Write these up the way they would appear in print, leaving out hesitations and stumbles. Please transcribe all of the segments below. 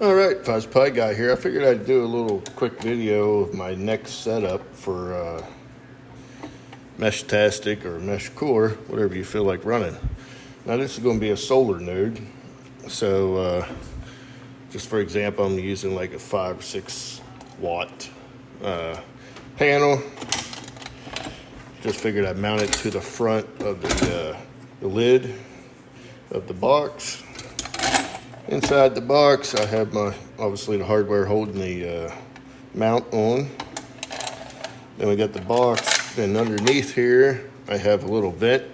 All right, Fuzz Pie Guy here. I figured I'd do a little quick video of my next setup for Meshtastic or Meshcore, whatever you feel like running. Now this is going to be a solar node. So just for example, I'm using like a 5 or 6 watt panel. Just figured I'd mount it to the front of the lid of the box. Inside the box, I have obviously the hardware holding the mount on. Then we got the box. Then underneath here, I have a little vent.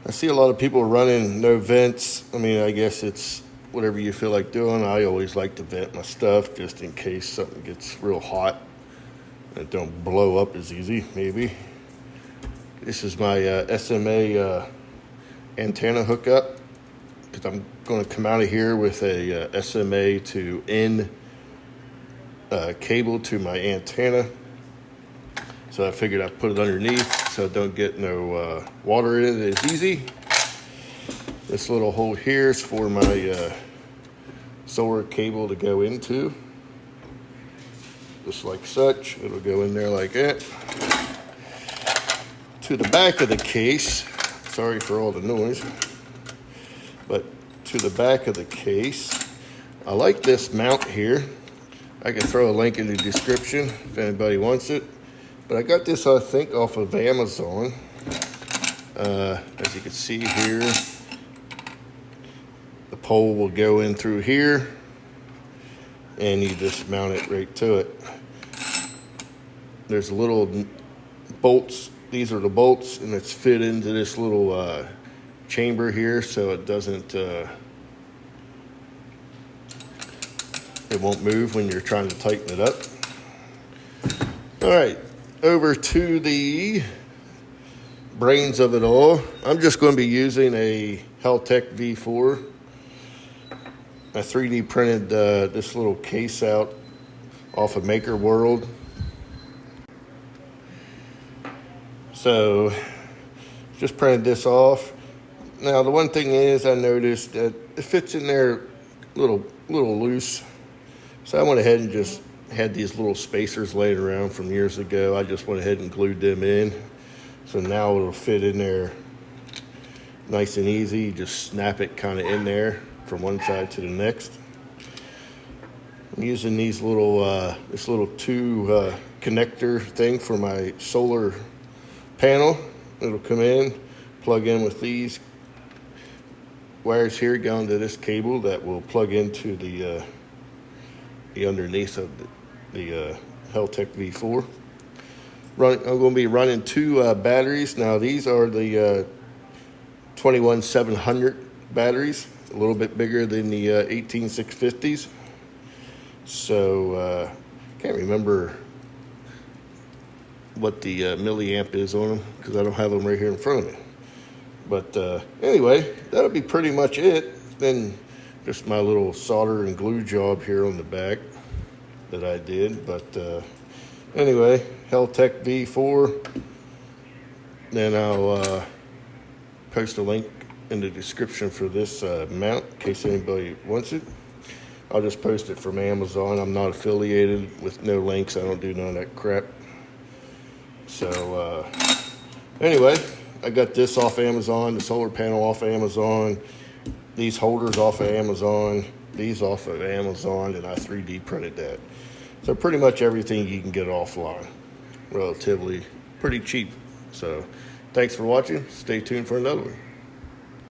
I see a lot of people running no vents. I mean, I guess it's whatever you feel like doing. I always like to vent my stuff just in case something gets real hot and it don't blow up as easy, maybe. This is my SMA antenna hookup. Because I'm going to come out of here with a SMA to N cable to my antenna. So I figured I'd put it underneath so I don't get no water in it as easy. This little hole here is for my solar cable to go into. Just like such. It'll go in there like that. To the back of the case, sorry for all the noise. But to the back of the case, I like this mount here. I can throw a link in the description if anybody wants it. But I got this, I think, off of Amazon. As you can see here, the pole will go in through here, and you just mount it right to it. There's little bolts. These are the bolts, and it's fit into this little chamber here, so it doesn't it won't move when you're trying to tighten it up. All right, over to the brains of it all. I'm just going to be using a Heltec V.4. I 3D printed this little case out off of Maker World. So just printed this off. Now the one thing is, I noticed that it fits in there a little loose. So I went ahead and just had these little spacers laying around from years ago. I just went ahead and glued them in. So now it'll fit in there nice and easy. You just snap it kind of in there from one side to the next. I'm using these little this little two connector thing for my solar panel. It'll come in, plug in with these wires here going to this cable that will plug into the underneath of the Heltec V4. I'm going to be running 2 batteries. Now these are the 21700 batteries, a little bit bigger than the 18650s. So can't remember what the milliamp is on them because I don't have them right here in front of me. But anyway, that'll be pretty much it. Then just my little solder and glue job here on the back that I did. But anyway, Heltec V4. Then I'll post a link in the description for this mount in case anybody wants it. I'll just post it from Amazon. I'm not affiliated with no links. I don't do none of that crap. So anyway, I got this off Amazon, the solar panel off Amazon, these holders off of Amazon, these off of Amazon, and I 3D printed that. So pretty much everything you can get offline, relatively pretty cheap. So thanks for watching. Stay tuned for another one.